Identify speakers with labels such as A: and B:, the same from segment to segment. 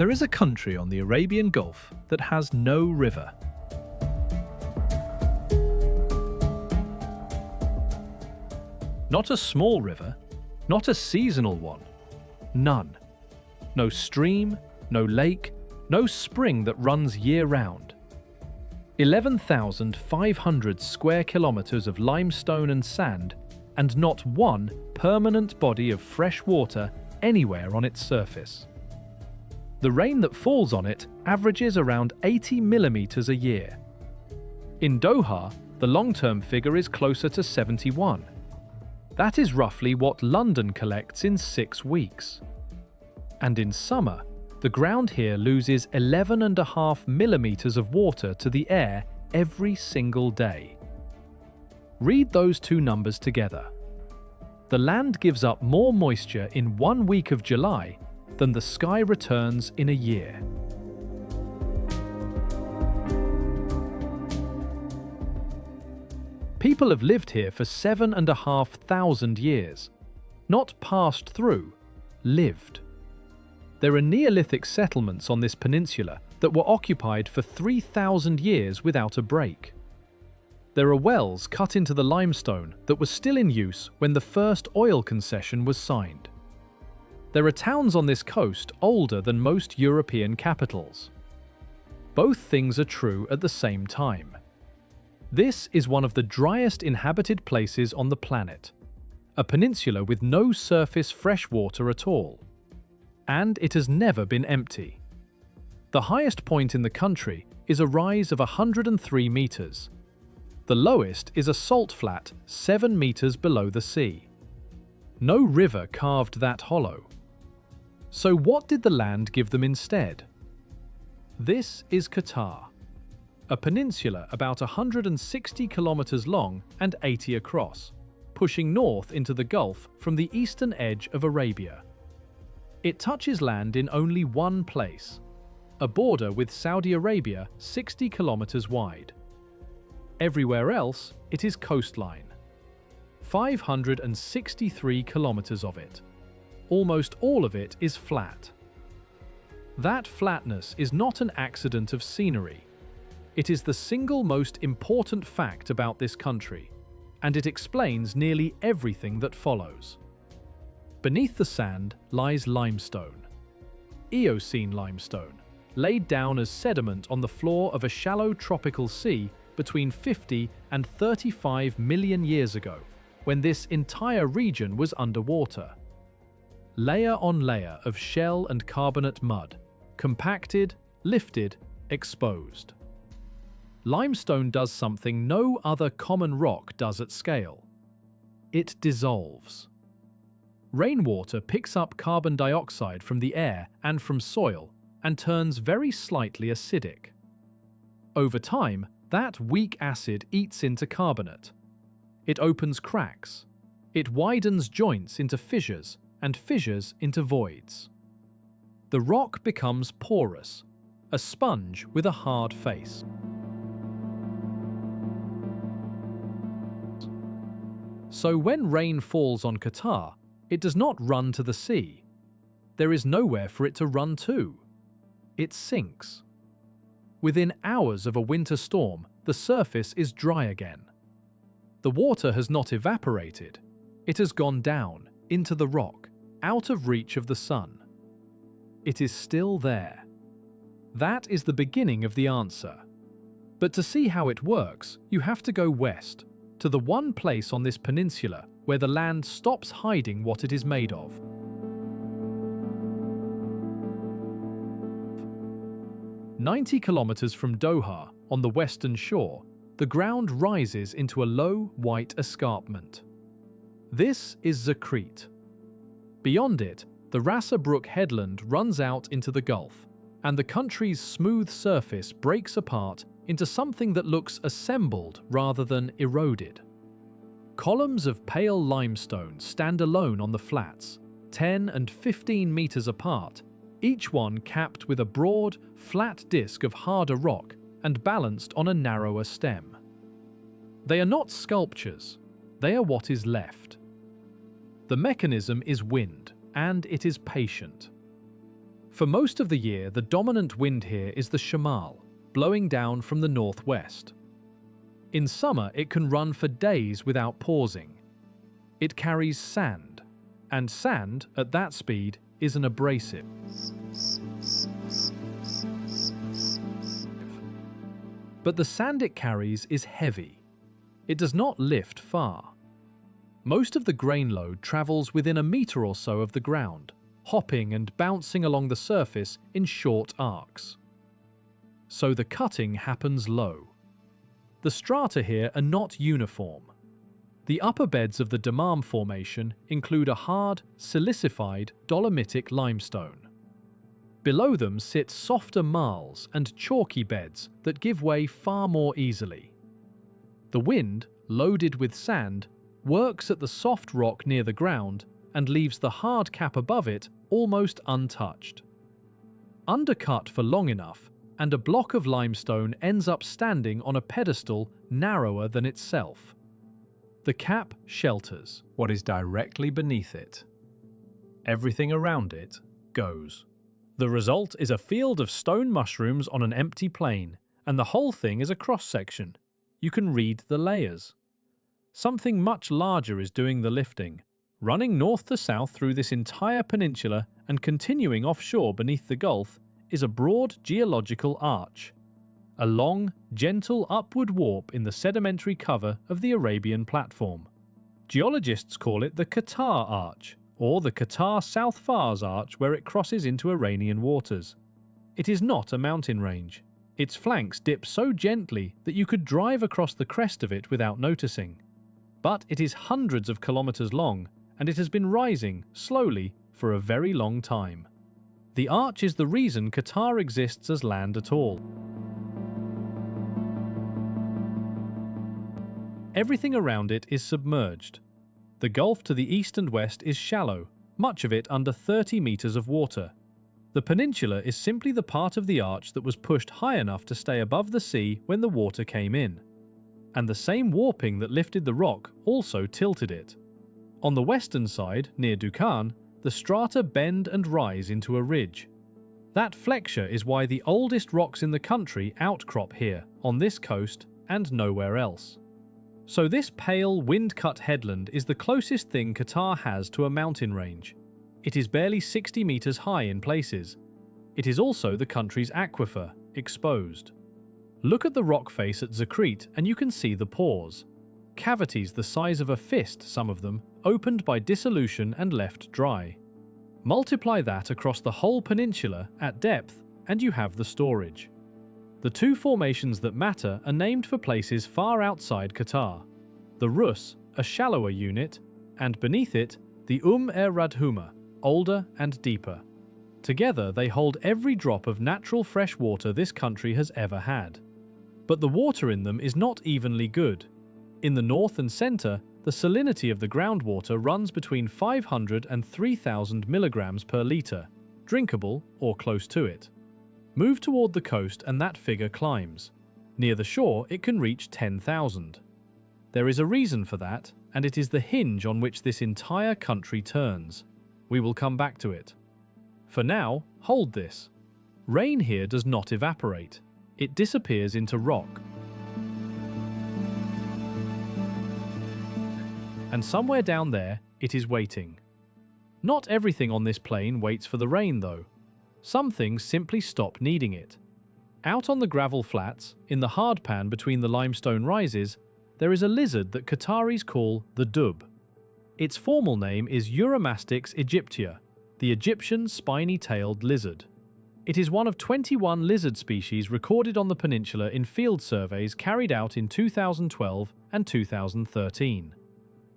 A: There is a country on the Arabian Gulf that has no river. Not a small river, not a seasonal one. None. No stream, no lake, no spring that runs year-round. 11,500 square kilometers of limestone and sand, and not one permanent body of fresh water anywhere on its surface. The rain that falls on it averages around 80 millimetres a year. In Doha, the long-term figure is closer to 71. That is roughly what London collects in 6 weeks. And in summer, the ground here loses 11.5 millimetres of water to the air every single day. Read those two numbers together. The land gives up more moisture in 1 week of July than the sky returns in a year. People have lived here for 7,500 years, not passed through, lived. There are Neolithic settlements on this peninsula that were occupied for 3,000 years without a break. There are wells cut into the limestone that were still in use when the first oil concession was signed. There are towns on this coast older than most European capitals. Both things are true at the same time. This is one of the driest inhabited places on the planet, a peninsula with no surface fresh water at all. And it has never been empty. The highest point in the country is a rise of 103 meters. The lowest is a salt flat 7 meters below the sea. No river carved that hollow. So what did the land give them instead? This is Qatar, a peninsula about 160 kilometers long and 80 across, pushing north into the Gulf from the eastern edge of Arabia. It touches land in only one place, a border with Saudi Arabia 60 kilometers wide. Everywhere else, it is coastline. 563 kilometers of it. Almost all of it is flat. That flatness is not an accident of scenery. It is the single most important fact about this country, and it explains nearly everything that follows. Beneath the sand lies limestone. Eocene limestone, laid down as sediment on the floor of a shallow tropical sea between 50 and 35 million years ago, when this entire region was underwater. Layer on layer of shell and carbonate mud, compacted, lifted, exposed. Limestone does something no other common rock does at scale. It dissolves. Rainwater picks up carbon dioxide from the air and from soil and turns very slightly acidic. Over time, that weak acid eats into carbonate. It opens cracks. It widens joints into fissures and fissures into voids. The rock becomes porous, a sponge with a hard face. So when rain falls on Qatar, it does not run to the sea. There is nowhere for it to run to. It sinks. Within hours of a winter storm, the surface is dry again. The water has not evaporated. It has gone down, into the rock, out of reach of the sun. It is still there. That is the beginning of the answer. But to see how it works, you have to go west, to the one place on this peninsula where the land stops hiding what it is made of. "90 kilometers from Doha, on the western shore, the ground rises into a low, white escarpment. This is Zakrit. Beyond it, the Rasa Brook headland runs out into the Gulf, and the country's smooth surface breaks apart into something that looks assembled rather than eroded. Columns of pale limestone stand alone on the flats, 10 and 15 meters apart, each one capped with a broad, flat disc of harder rock and balanced on a narrower stem. They are not sculptures, they are what is left. The mechanism is wind, and it is patient. For most of the year, the dominant wind here is the shamal, blowing down from the northwest. In summer, it can run for days without pausing. It carries sand, and sand, at that speed, is an abrasive. But the sand it carries is heavy. It does not lift far. Most of the grain load travels within a metre or so of the ground, hopping and bouncing along the surface in short arcs. So the cutting happens low. The strata here are not uniform. The upper beds of the Dammam Formation include a hard, silicified dolomitic limestone. Below them sit softer marls and chalky beds that give way far more easily. The wind, loaded with sand, works at the soft rock near the ground and leaves the hard cap above it almost untouched. Undercut for long enough, and a block of limestone ends up standing on a pedestal narrower than itself. The cap shelters what is directly beneath it. Everything around it goes. The result is a field of stone mushrooms on an empty plain, and the whole thing is a cross-section. You can read the layers. Something much larger is doing the lifting, running north to south through this entire peninsula and continuing offshore beneath the Gulf is a broad geological arch. A long, gentle upward warp in the sedimentary cover of the Arabian platform. Geologists call it the Qatar Arch, or the Qatar South Fars Arch where it crosses into Iranian waters. It is not a mountain range. Its flanks dip so gently that you could drive across the crest of it without noticing. But it is hundreds of kilometers long, and it has been rising, slowly, for a very long time. The arch is the reason Qatar exists as land at all. Everything around it is submerged. The Gulf to the east and west is shallow, much of it under 30 meters of water. The peninsula is simply the part of the arch that was pushed high enough to stay above the sea when the water came in. And the same warping that lifted the rock also tilted it. On the western side, near Dukhan, the strata bend and rise into a ridge. That flexure is why the oldest rocks in the country outcrop here, on this coast, and nowhere else. So this pale, wind-cut headland is the closest thing Qatar has to a mountain range. It is barely 60 meters high in places. It is also the country's aquifer, exposed. Look at the rock face at Zakrit and you can see the pores. Cavities the size of a fist, some of them, opened by dissolution and left dry. Multiply that across the whole peninsula at depth and you have the storage. The two formations that matter are named for places far outside Qatar. The Rus, a shallower unit, and beneath it, the Radhuma, older and deeper. Together they hold every drop of natural fresh water this country has ever had. But the water in them is not evenly good. In the north and centre, the salinity of the groundwater runs between 500 and 3,000 milligrams per litre, drinkable or close to it. Move toward the coast and that figure climbs. Near the shore, it can reach 10,000. There is a reason for that, and it is the hinge on which this entire country turns. We will come back to it. For now, hold this. Rain here does not evaporate. It disappears into rock. And somewhere down there, it is waiting. Not everything on this plain waits for the rain, though. Some things simply stop needing it. Out on the gravel flats, in the hardpan between the limestone rises, there is a lizard that Qataris call the dub. Its formal name is Eurymastix aegyptia, the Egyptian spiny-tailed lizard. It is one of 21 lizard species recorded on the peninsula in field surveys carried out in 2012 and 2013.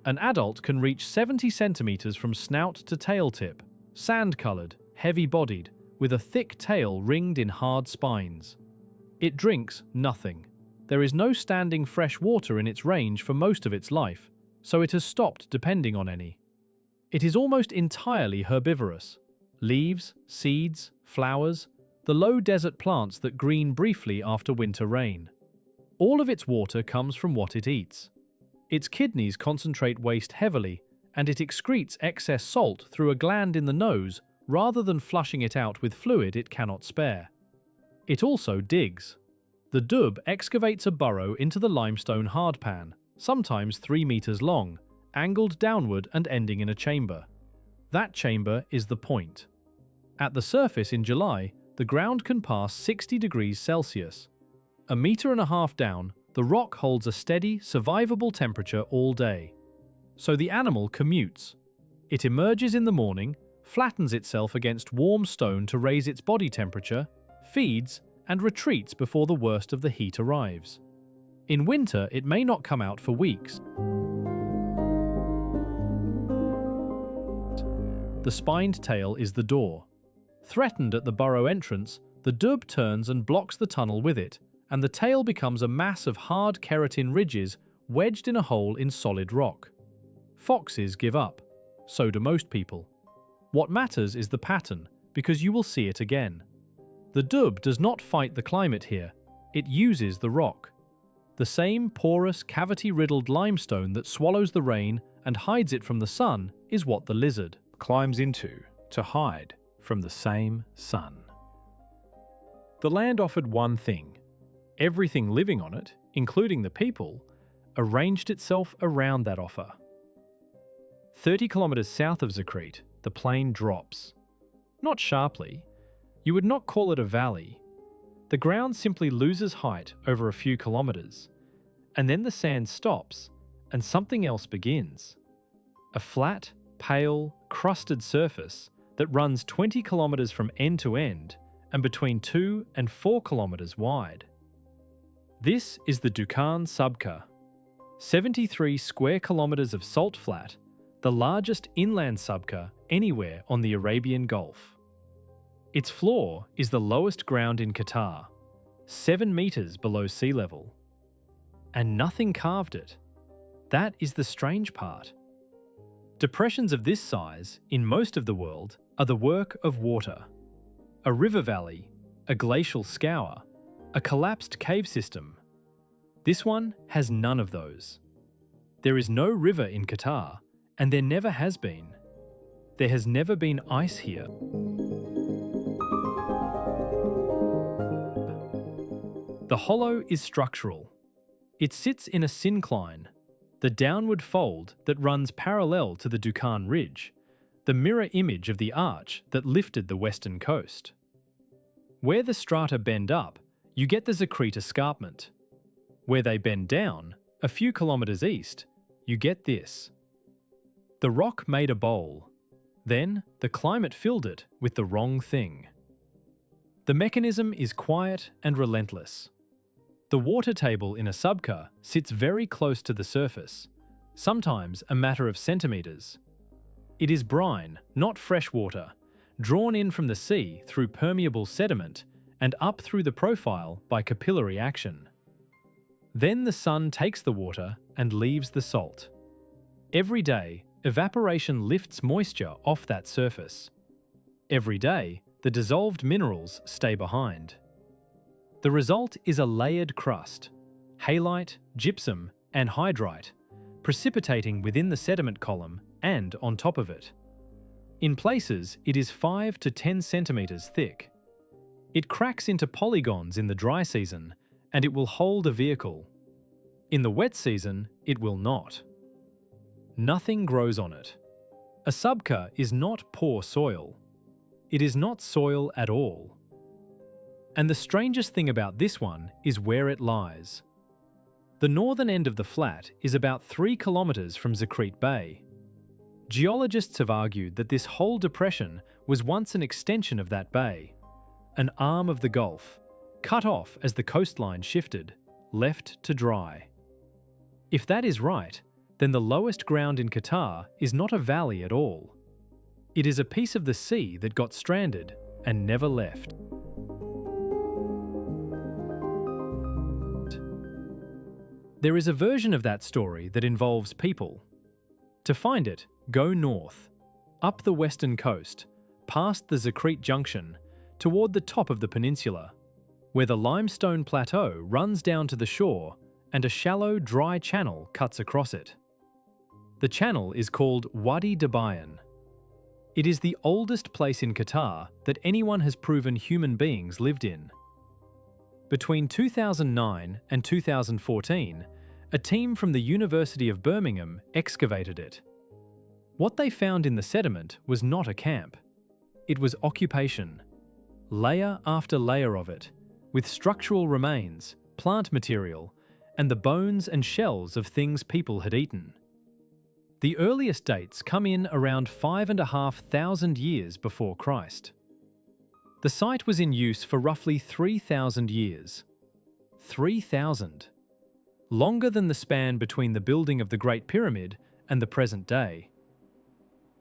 A: An adult can reach 70 centimeters from snout to tail tip, sand-colored, heavy-bodied, with a thick tail ringed in hard spines. It drinks nothing. There is no standing fresh water in its range for most of its life, so it has stopped depending on any. It is almost entirely herbivorous. Leaves, seeds, flowers, the low desert plants that green briefly after winter rain. All of its water comes from what it eats. Its kidneys concentrate waste heavily, and it excretes excess salt through a gland in the nose, rather than flushing it out with fluid it cannot spare. It also digs. The dub excavates a burrow into the limestone hardpan, sometimes 3 meters long, angled downward and ending in a chamber. That chamber is the point. At the surface in July, the ground can pass 60 degrees Celsius. 1.5 meters down, the rock holds a steady, survivable temperature all day. So the animal commutes. It emerges in the morning, flattens itself against warm stone to raise its body temperature, feeds, and retreats before the worst of the heat arrives. In winter, it may not come out for weeks. The spined tail is the door. Threatened at the burrow entrance, the dub turns and blocks the tunnel with it, and the tail becomes a mass of hard keratin ridges wedged in a hole in solid rock. Foxes give up. So do most people. What matters is the pattern, because you will see it again. The dub does not fight the climate here, it uses the rock. The same porous, cavity-riddled limestone that swallows the rain and hides it from the sun is what the lizard climbs into to hide from the same sun. The land offered one thing. Everything living on it, including the people, arranged itself around that offer. 30 kilometers south of Zakrit, the plain drops. Not sharply. You would not call it a valley. The ground simply loses height over a few kilometers, and then the sand stops, and something else begins. A flat, pale, crusted surface that runs 20 kilometers from end to end and between 2 and 4 kilometers wide. This is the Dukhan Sabkha, 73 square kilometers of salt flat, the largest inland sabkha anywhere on the Arabian Gulf. Its floor is the lowest ground in Qatar, 7 meters below sea level. And nothing carved it. That is the strange part. Depressions of this size, in most of the world, are the work of water. A river valley, a glacial scour, a collapsed cave system. This one has none of those. There is no river in Qatar, and there never has been. There has never been ice here. The hollow is structural. It sits in a syncline, the downward fold that runs parallel to the Dukhan Ridge, the mirror image of the arch that lifted the western coast. Where the strata bend up, you get the Zakrit escarpment. Where they bend down, a few kilometers east, you get this. The rock made a bowl. Then, the climate filled it with the wrong thing. The mechanism is quiet and relentless. The water table in a sabkha sits very close to the surface, sometimes a matter of centimeters. It is brine, not fresh water, drawn in from the sea through permeable sediment and up through the profile by capillary action. Then the sun takes the water and leaves the salt. Every day, evaporation lifts moisture off that surface. Every day, the dissolved minerals stay behind. The result is a layered crust, halite, gypsum, and hydrite, precipitating within the sediment column and on top of it. In places, it is 5 to 10 centimeters thick. It cracks into polygons in the dry season, and it will hold a vehicle. In the wet season, it will not. Nothing grows on it. A sabkha is not poor soil. It is not soil at all. And the strangest thing about this one is where it lies. The northern end of the flat is about 3 kilometers from Zakrit Bay. Geologists have argued that this whole depression was once an extension of that bay, an arm of the Gulf, cut off as the coastline shifted, left to dry. If that is right, then the lowest ground in Qatar is not a valley at all. It is a piece of the sea that got stranded and never left. There is a version of that story that involves people. To find it, go north, up the western coast, past the Zakrit Junction, toward the top of the peninsula, where the limestone plateau runs down to the shore and a shallow, dry channel cuts across it. The channel is called Wadi Dabayan. It is the oldest place in Qatar that anyone has proven human beings lived in. Between 2009 and 2014, a team from the University of Birmingham excavated it. What they found in the sediment was not a camp. It was occupation. Layer after layer of it, with structural remains, plant material, and the bones and shells of things people had eaten. The earliest dates come in around 5,500 years before Christ. The site was in use for roughly 3,000 years. 3,000. Longer than the span between the building of the Great Pyramid and the present day.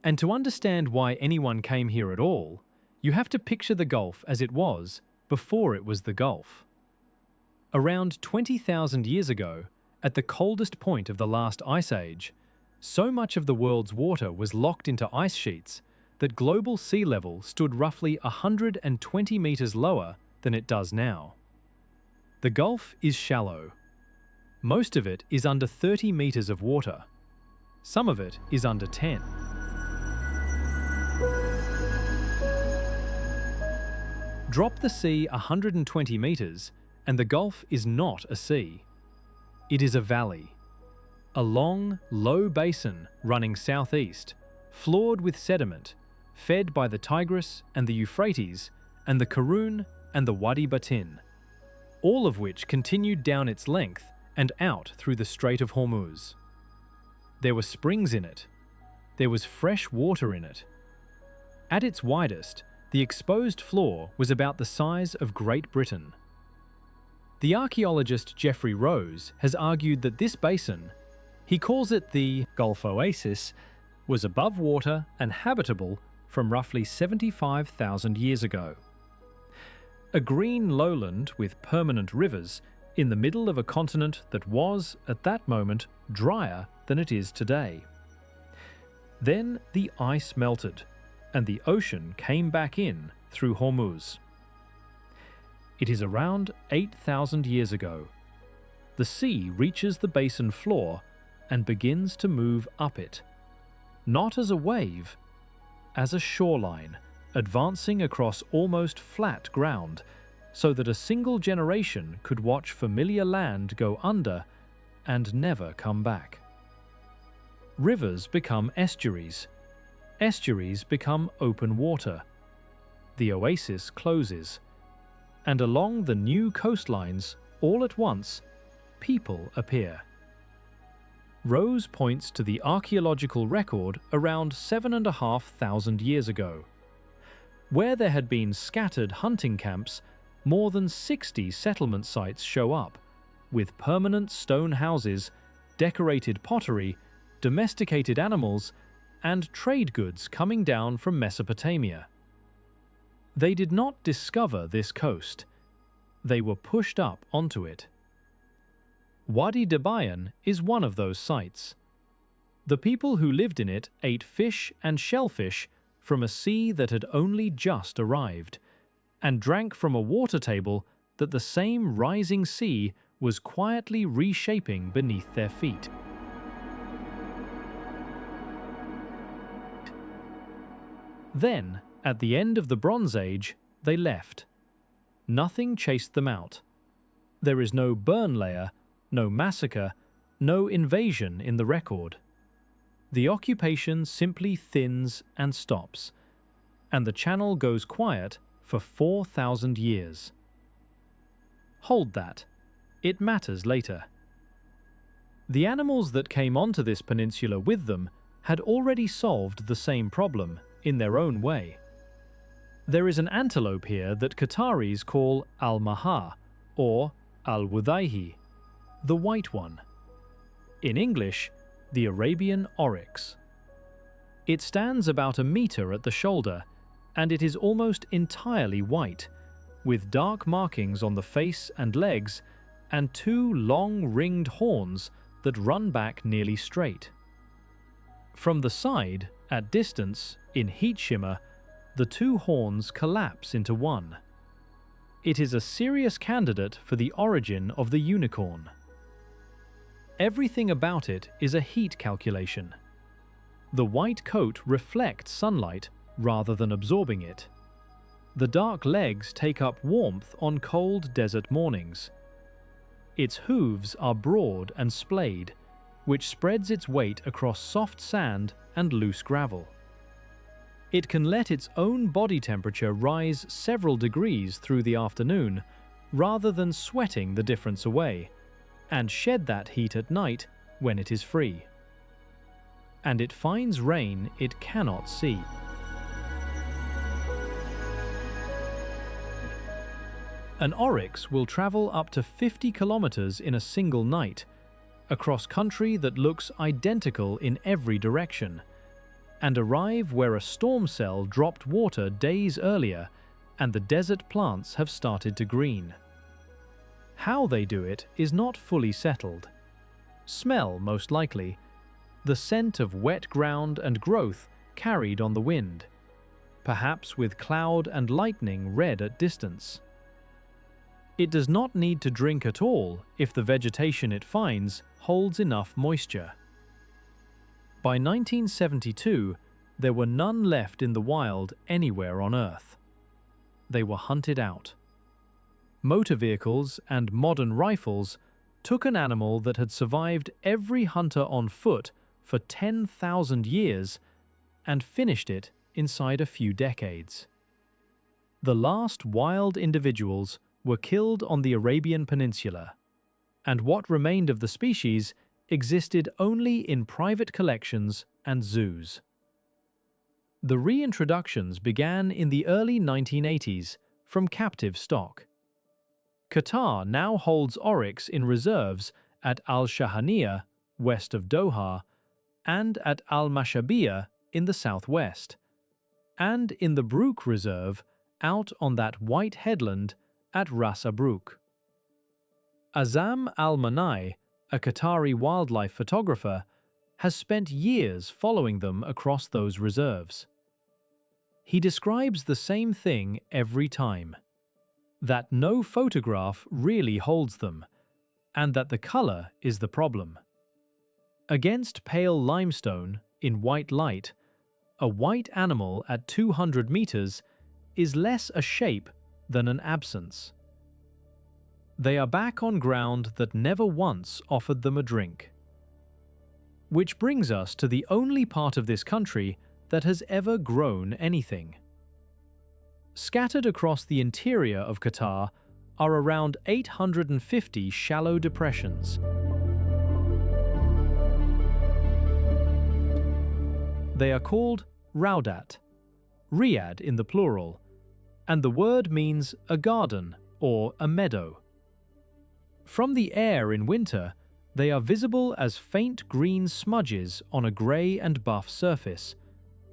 A: And to understand why anyone came here at all, you have to picture the Gulf as it was before it was the Gulf. Around 20,000 years ago, at the coldest point of the last ice age, so much of the world's water was locked into ice sheets that global sea level stood roughly 120 meters lower than it does now. The Gulf is shallow. Most of it is under 30 meters of water. Some of it is under 10. Drop the sea 120 meters and the Gulf is not a sea. It is a valley. A long, low basin running southeast, floored with sediment, fed by the Tigris and the Euphrates and the Karun and the Wadi Batin, all of which continued down its length and out through the Strait of Hormuz. There were springs in it. There was fresh water in it. At its widest, the exposed floor was about the size of Great Britain. The archaeologist Geoffrey Rose has argued that this basin, he calls it the Gulf Oasis, was above water and habitable from roughly 75,000 years ago. A green lowland with permanent rivers in the middle of a continent that was, at that moment, drier than it is today. Then the ice melted, and the ocean came back in through Hormuz. It is around 8,000 years ago. The sea reaches the basin floor and begins to move up it, not as a wave, as a shoreline, advancing across almost flat ground, so that a single generation could watch familiar land go under and never come back. Rivers become estuaries. Estuaries become open water. The oasis closes. And along the new coastlines, all at once, people appear. Rose points to the archaeological record around 7,500 years ago. Where there had been scattered hunting camps, more than 60 settlement sites show up, with permanent stone houses, decorated pottery, domesticated animals, and trade goods coming down from Mesopotamia. They did not discover this coast. They were pushed up onto it. Wadi Dabayan is one of those sites. The people who lived in it ate fish and shellfish from a sea that had only just arrived, and drank from a water table that the same rising sea was quietly reshaping beneath their feet. Then, at the end of the Bronze Age, they left. Nothing chased them out. There is no burn layer, no massacre, no invasion in the record. The occupation simply thins and stops, and the channel goes quiet for 4,000 years. Hold that. It matters later. The animals that came onto this peninsula with them had already solved the same problem in their own way. There is an antelope here that Qataris call al-Maha, or al-Wudaihi, the white one. In English, the Arabian oryx. It stands about a meter at the shoulder, and it is almost entirely white, with dark markings on the face and legs, and two long ringed horns that run back nearly straight. From the side, at distance, in heat shimmer, the two horns collapse into one. It is a serious candidate for the origin of the unicorn. Everything about it is a heat calculation. The white coat reflects sunlight rather than absorbing it. The dark legs take up warmth on cold desert mornings. Its hooves are broad and splayed, which spreads its weight across soft sand and loose gravel. It can let its own body temperature rise several degrees through the afternoon, rather than sweating the difference away, and shed that heat at night when it is free. And it finds rain it cannot see. An oryx will travel up to 50 kilometers in a single night, across country that looks identical in every direction, and arrive where a storm cell dropped water days earlier and the desert plants have started to green. How they do it is not fully settled. Smell, most likely, the scent of wet ground and growth carried on the wind, perhaps with cloud and lightning red at distance. It does not need to drink at all if the vegetation it finds holds enough moisture. By 1972, there were none left in the wild anywhere on Earth. They were hunted out. Motor vehicles and modern rifles took an animal that had survived every hunter on foot for 10,000 years and finished it inside a few decades. The last wild individuals were killed on the Arabian Peninsula, and what remained of the species existed only in private collections and zoos. The reintroductions began in the early 1980s from captive stock. Qatar now holds oryx in reserves at Al-Shahaniya, west of Doha, and at Al-Mashabiyah in the southwest, and in the Brook Reserve out on that white headland at Ras Abruk. Azam Al-Manai, a Qatari wildlife photographer, has spent years following them across those reserves. He describes the same thing every time: that no photograph really holds them, and that the color is the problem. Against pale limestone in white light, a white animal at 200 meters is less a shape than an absence. They are back on ground that never once offered them a drink. Which brings us to the only part of this country that has ever grown anything. Scattered across the interior of Qatar are around 850 shallow depressions. They are called Raudat, Riyadh in the plural, and the word means a garden or a meadow. From the air in winter, they are visible as faint green smudges on a grey and buff surface,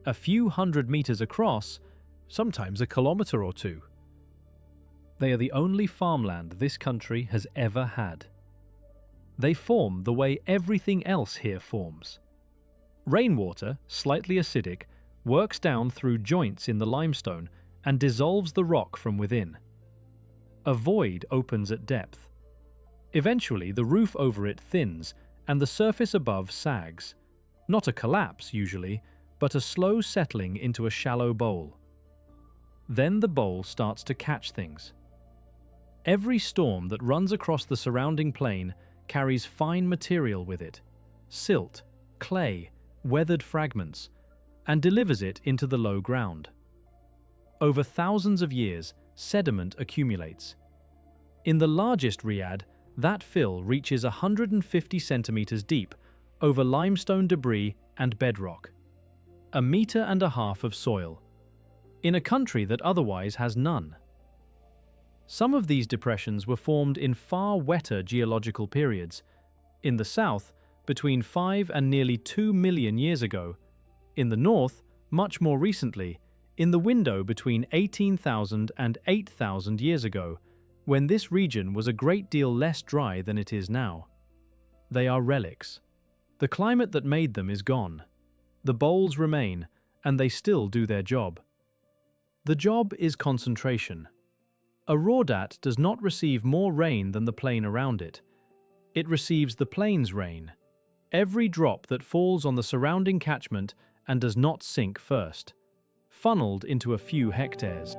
A: a few hundred meters across, sometimes a kilometer or two. They are the only farmland this country has ever had. They form the way everything else here forms. Rainwater, slightly acidic, works down through joints in the limestone and dissolves the rock from within. A void opens at depth. Eventually, the roof over it thins and the surface above sags. Not a collapse, usually, but a slow settling into a shallow bowl. Then the bowl starts to catch things. Every storm that runs across the surrounding plain carries fine material with it: silt, clay, weathered fragments, and delivers it into the low ground. Over thousands of years, sediment accumulates. In the largest riad, that fill reaches 150 centimeters deep over limestone debris and bedrock. 1.5 meters of soil, in a country that otherwise has none. Some of these depressions were formed in far wetter geological periods. In the south, between 5 and nearly 2 million years ago. In the north, much more recently, in the window between 18,000 and 8,000 years ago, when this region was a great deal less dry than it is now. They are relics. The climate that made them is gone. The bowls remain, and they still do their job. The job is concentration. A Raudat does not receive more rain than the plain around it. It receives the plain's rain, every drop that falls on the surrounding catchment and does not sink first. funneled into a few hectares.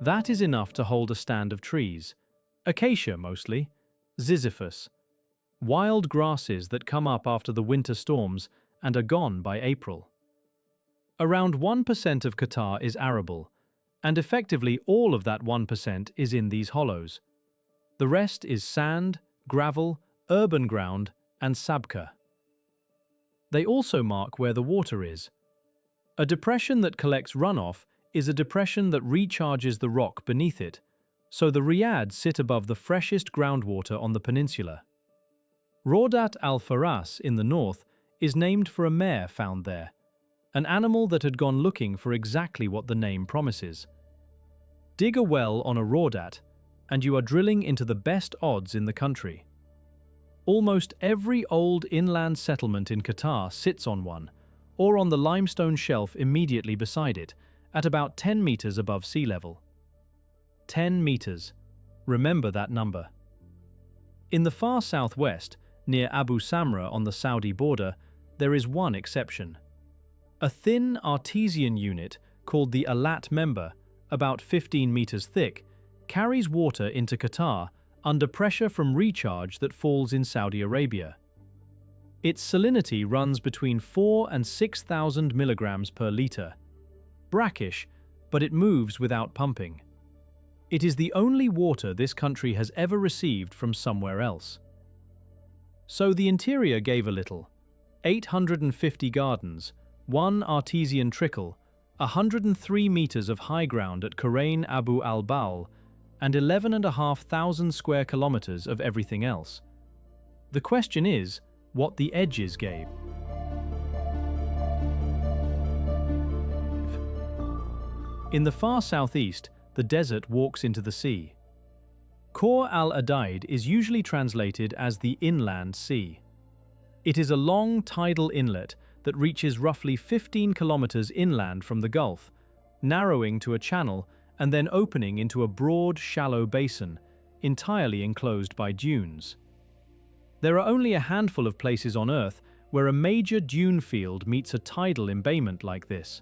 A: That is enough to hold a stand of trees, acacia mostly, ziziphus, wild grasses that come up after the winter storms and are gone by April. Around 1% of Qatar is arable, and effectively all of that 1% is in these hollows. The rest is sand, gravel, urban ground, and sabkha. They also mark where the water is. A depression that collects runoff is a depression that recharges the rock beneath it, so the riads sit above the freshest groundwater on the peninsula. Raudat al-Faras in the north is named for a mare found there, an animal that had gone looking for exactly what the name promises. Dig a well on a Raudat, and you are drilling into the best odds in the country. Almost every old inland settlement in Qatar sits on one, or on the limestone shelf immediately beside it, at about 10 meters above sea level. 10 meters. Remember that number. In the far southwest, near Abu Samra on the Saudi border, there is one exception. A thin artesian unit called the Alat member, about 15 meters thick, carries water into Qatar under pressure from recharge that falls in Saudi Arabia. Its salinity runs between 4 and 6,000 milligrams per litre. Brackish, but it moves without pumping. It is the only water this country has ever received from somewhere else. So the interior gave a little. 850 gardens, one artesian trickle, 103 meters of high ground at Qurain Abu al-Bawl, and 11,500 square kilometers of everything else. The question is, what the edges gave. In the far southeast, the desert walks into the sea. Khor al-Adaid is usually translated as the inland sea. It is a long tidal inlet that reaches roughly 15 kilometers inland from the Gulf, narrowing to a channel and then opening into a broad, shallow basin, entirely enclosed by dunes. There are only a handful of places on Earth where a major dune field meets a tidal embayment like this.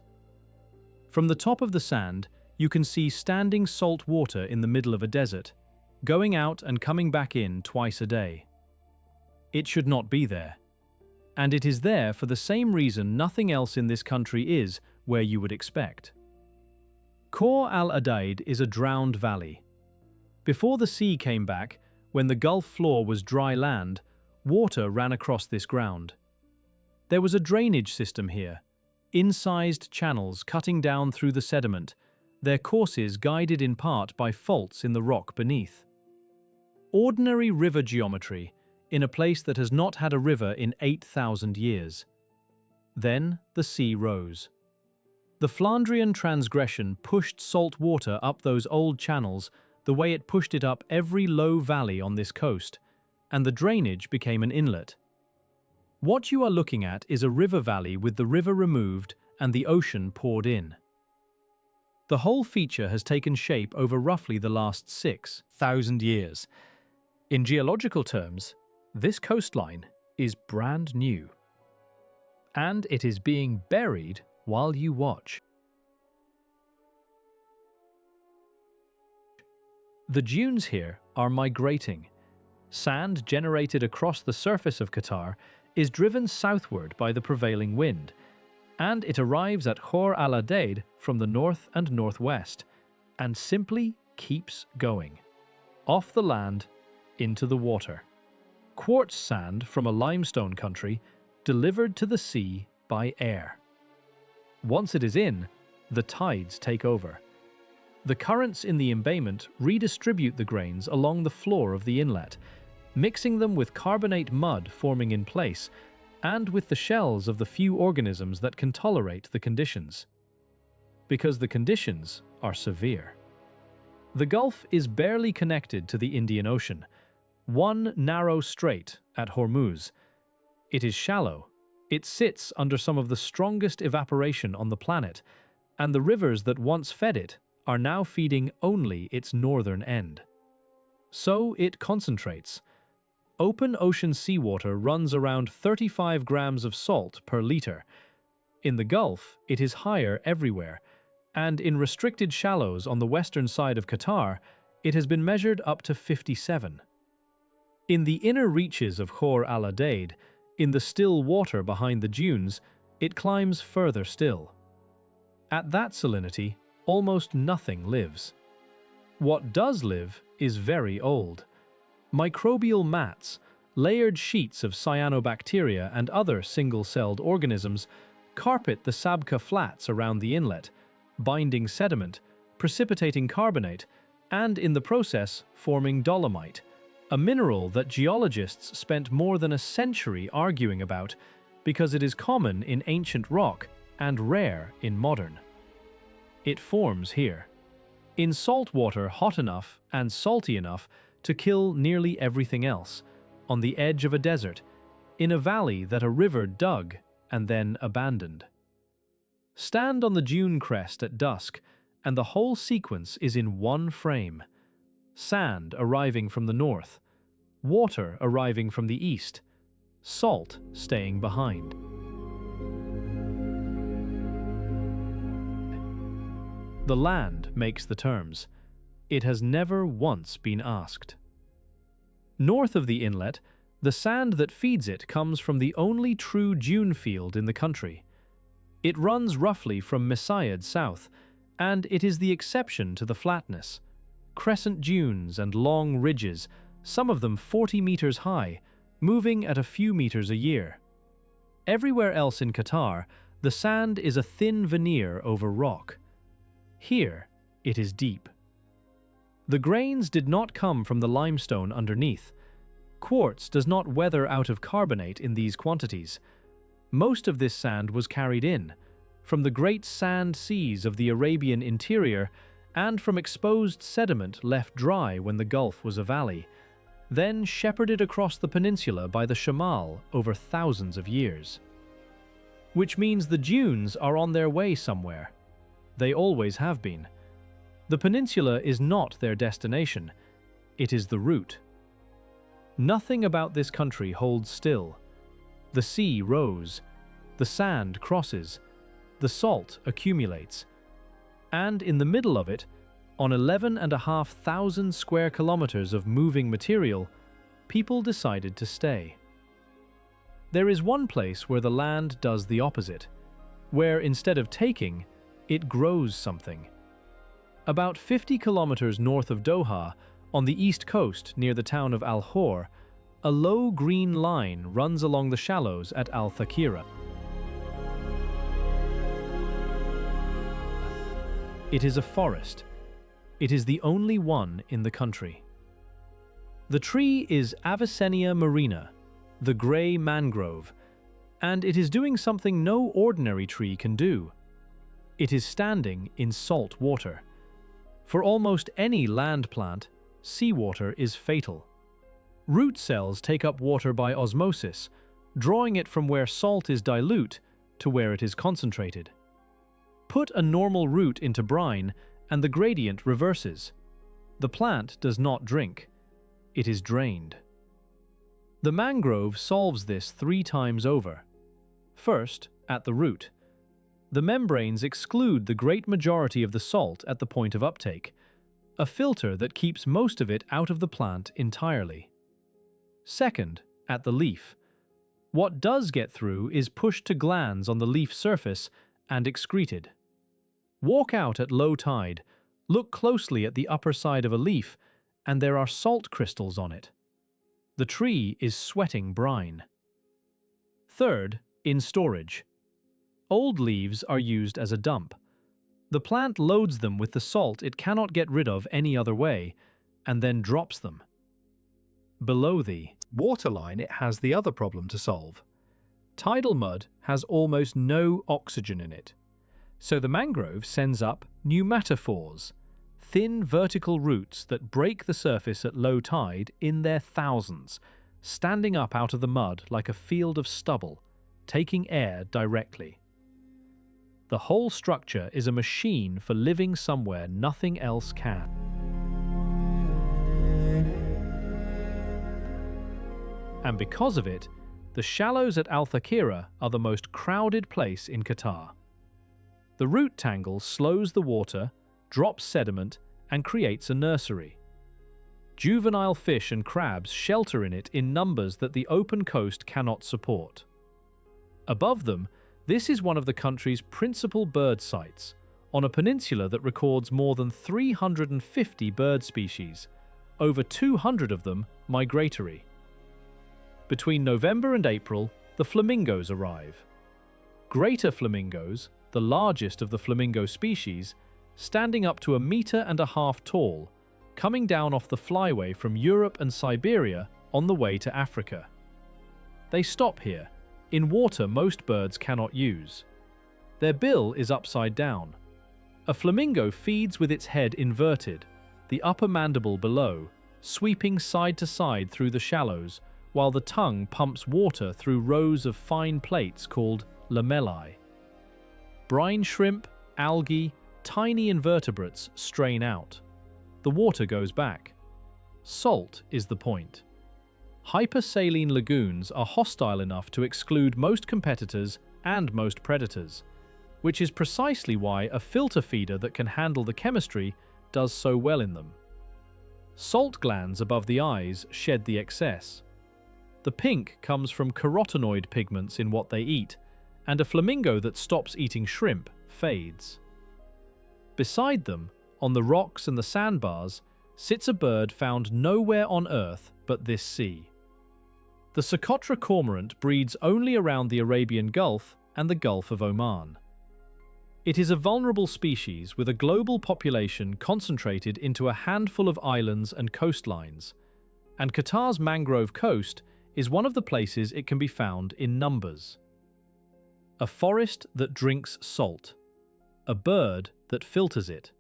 A: From the top of the sand, you can see standing salt water in the middle of a desert, going out and coming back in twice a day. It should not be there. And it is there for the same reason nothing else in this country is where you would expect. Khor al-Adaid is a drowned valley. Before the sea came back, when the Gulf floor was dry land, water ran across this ground. There was a drainage system here, incised channels cutting down through the sediment, their courses guided in part by faults in the rock beneath. Ordinary river geometry in a place that has not had a river in 8,000 years. Then the sea rose. The Flandrian transgression pushed salt water up those old channels the way it pushed it up every low valley on this coast, and the drainage became an inlet. What you are looking at is a river valley with the river removed and the ocean poured in. The whole feature has taken shape over roughly the last 6,000 years. In geological terms, this coastline is brand new. And it is being buried while you watch. The dunes here are migrating. Sand generated across the surface of Qatar is driven southward by the prevailing wind, and it arrives at Khor al-Adaid from the north and northwest, and simply keeps going. Off the land, into the water. Quartz sand from a limestone country, delivered to the sea by air. Once it is in, the tides take over. The currents in the embayment redistribute the grains along the floor of the inlet, mixing them with carbonate mud forming in place, and with the shells of the few organisms that can tolerate the conditions. Because the conditions are severe. The Gulf is barely connected to the Indian Ocean, one narrow strait at Hormuz. It is shallow. It sits under some of the strongest evaporation on the planet, and the rivers that once fed it are now feeding only its northern end. So it concentrates. Open ocean seawater runs around 35 grams of salt per litre. In the Gulf, it is higher everywhere, and in restricted shallows on the western side of Qatar, it has been measured up to 57. In the inner reaches of Khor al-Adaid, in the still water behind the dunes, it climbs further still. At that salinity, almost nothing lives. What does live is very old. Microbial mats, layered sheets of cyanobacteria and other single-celled organisms carpet the Sabkha flats around the inlet, binding sediment, precipitating carbonate, and in the process forming dolomite, a mineral that geologists spent more than a century arguing about because it is common in ancient rock and rare in modern. It forms here, in salt water hot enough and salty enough to kill nearly everything else, on the edge of a desert, in a valley that a river dug and then abandoned. Stand on the dune crest at dusk, and the whole sequence is in one frame. Sand arriving from the north, water arriving from the east, salt staying behind. The land makes the terms. It has never once been asked. North of the inlet, the sand that feeds it comes from the only true dune field in the country. It runs roughly from Mesaid south, and it is the exception to the flatness. Crescent dunes and long ridges, some of them 40 meters high, moving at a few meters a year. Everywhere else in Qatar, the sand is a thin veneer over rock. Here, it is deep. The grains did not come from the limestone underneath. Quartz does not weather out of carbonate in these quantities. Most of this sand was carried in, from the great sand seas of the Arabian interior and from exposed sediment left dry when the Gulf was a valley, then shepherded across the peninsula by the Shamal over thousands of years. Which means the dunes are on their way somewhere. They always have been. The peninsula is not their destination, it is the route. Nothing about this country holds still. The sea rose, the sand crosses, the salt accumulates, and in the middle of it, on 11,500 square kilometers of moving material, people decided to stay. There is one place where the land does the opposite, where instead of taking, it grows something. About 50 kilometers north of Doha, on the east coast near the town of Al Hor, a low green line runs along the shallows at Al Thakira. It is a forest. It is the only one in the country. The tree is Avicennia marina, the grey mangrove, and it is doing something no ordinary tree can do. It is standing in salt water. For almost any land plant, seawater is fatal. Root cells take up water by osmosis, drawing it from where salt is dilute to where it is concentrated. Put a normal root into brine and the gradient reverses. The plant does not drink. It is drained. The mangrove solves this 3 times over. First, at the root. The membranes exclude the great majority of the salt at the point of uptake, a filter that keeps most of it out of the plant entirely. Second, at the leaf. What does get through is pushed to glands on the leaf surface and excreted. Walk out at low tide, look closely at the upper side of a leaf, and there are salt crystals on it. The tree is sweating brine. Third, in storage. Old leaves are used as a dump. The plant loads them with the salt it cannot get rid of any other way, and then drops them. Below the waterline, it has the other problem to solve. Tidal mud has almost no oxygen in it, so the mangrove sends up pneumatophores, thin vertical roots that break the surface at low tide in their thousands, standing up out of the mud like a field of stubble, taking air directly. The whole structure is a machine for living somewhere nothing else can. And because of it, the shallows at Al Thakira are the most crowded place in Qatar. The root tangle slows the water, drops sediment, and creates a nursery. Juvenile fish and crabs shelter in it in numbers that the open coast cannot support. Above them, this is one of the country's principal bird sites, on a peninsula that records more than 350 bird species, over 200 of them migratory. Between November and April, the flamingos arrive. Greater flamingos, the largest of the flamingo species, standing up to 1.5 meters tall, coming down off the flyway from Europe and Siberia on the way to Africa. They stop here, in water most birds cannot use. Their bill is upside down. A flamingo feeds with its head inverted, the upper mandible below, sweeping side to side through the shallows, while the tongue pumps water through rows of fine plates called lamellae. Brine shrimp, algae, tiny invertebrates strain out. The water goes back. Salt is the point. Hypersaline lagoons are hostile enough to exclude most competitors and most predators, which is precisely why a filter feeder that can handle the chemistry does so well in them. Salt glands above the eyes shed the excess. The pink comes from carotenoid pigments in what they eat, and a flamingo that stops eating shrimp fades. Beside them, on the rocks and the sandbars, sits a bird found nowhere on Earth but this sea. The Socotra cormorant breeds only around the Arabian Gulf and the Gulf of Oman. It is a vulnerable species with a global population concentrated into a handful of islands and coastlines, and Qatar's mangrove coast is one of the places it can be found in numbers. A forest that drinks salt, a bird that filters it,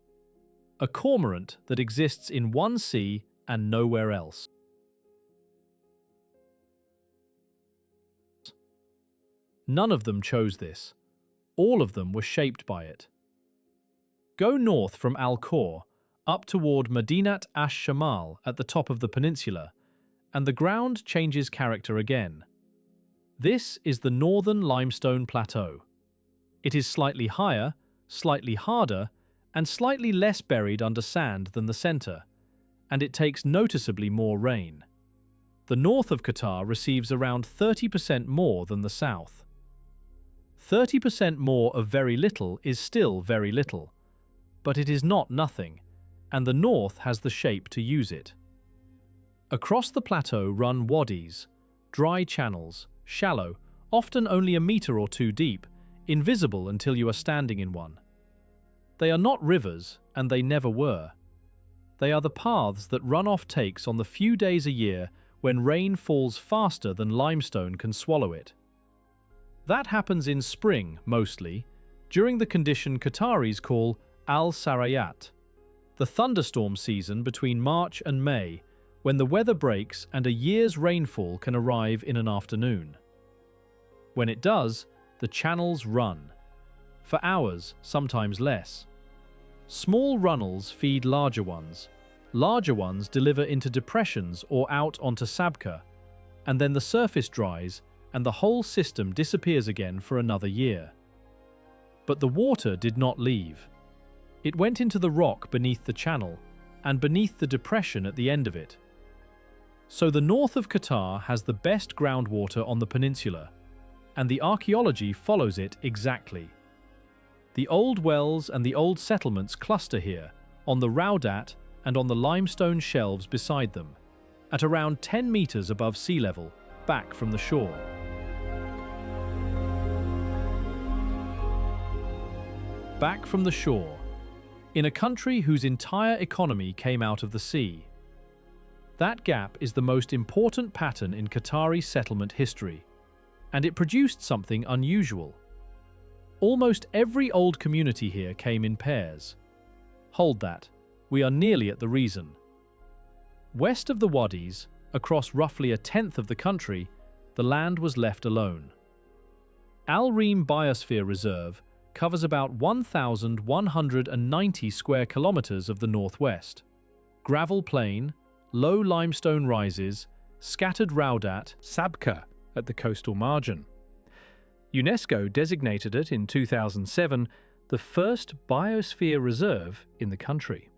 A: a cormorant that exists in one sea and nowhere else. None of them chose this. All of them were shaped by it. Go north from Al Khor, up toward Madinat ash-Shamal at the top of the peninsula, and the ground changes character again. This is the northern limestone plateau. It is slightly higher, slightly harder, and slightly less buried under sand than the center, and it takes noticeably more rain. The north of Qatar receives around 30% more than the south. 30% more of very little is still very little, but it is not nothing, and the north has the shape to use it. Across the plateau run wadis, dry channels, shallow, often only 1 meter or 2 deep, invisible until you are standing in one. They are not rivers, and they never were. They are the paths that runoff takes on the few days a year when rain falls faster than limestone can swallow it. That happens in spring, mostly, during the condition Qataris call al-sarayat, the thunderstorm season between March and May, when the weather breaks and a year's rainfall can arrive in an afternoon. When it does, the channels run. For hours, sometimes less. Small runnels feed larger ones. Larger ones deliver into depressions or out onto sabkha, and then the surface dries and the whole system disappears again for another year. But the water did not leave. It went into the rock beneath the channel and beneath the depression at the end of it. So the north of Qatar has the best groundwater on the peninsula, and the archaeology follows it exactly. The old wells and the old settlements cluster here, on the Raudat and on the limestone shelves beside them, at around 10 meters above sea level, back from the shore. Back from the shore, in a country whose entire economy came out of the sea. That gap is the most important pattern in Qatari settlement history, and it produced something unusual. Almost every old community here came in pairs. Hold that, we are nearly at the reason. West of the wadis, across roughly 1/10 of the country, the land was left alone. Al Reem Biosphere Reserve covers about 1,190 square kilometers of the northwest. Gravel plain, low limestone rises, scattered raudat sabkha at the coastal margin. UNESCO designated it in 2007 the first biosphere reserve in the country.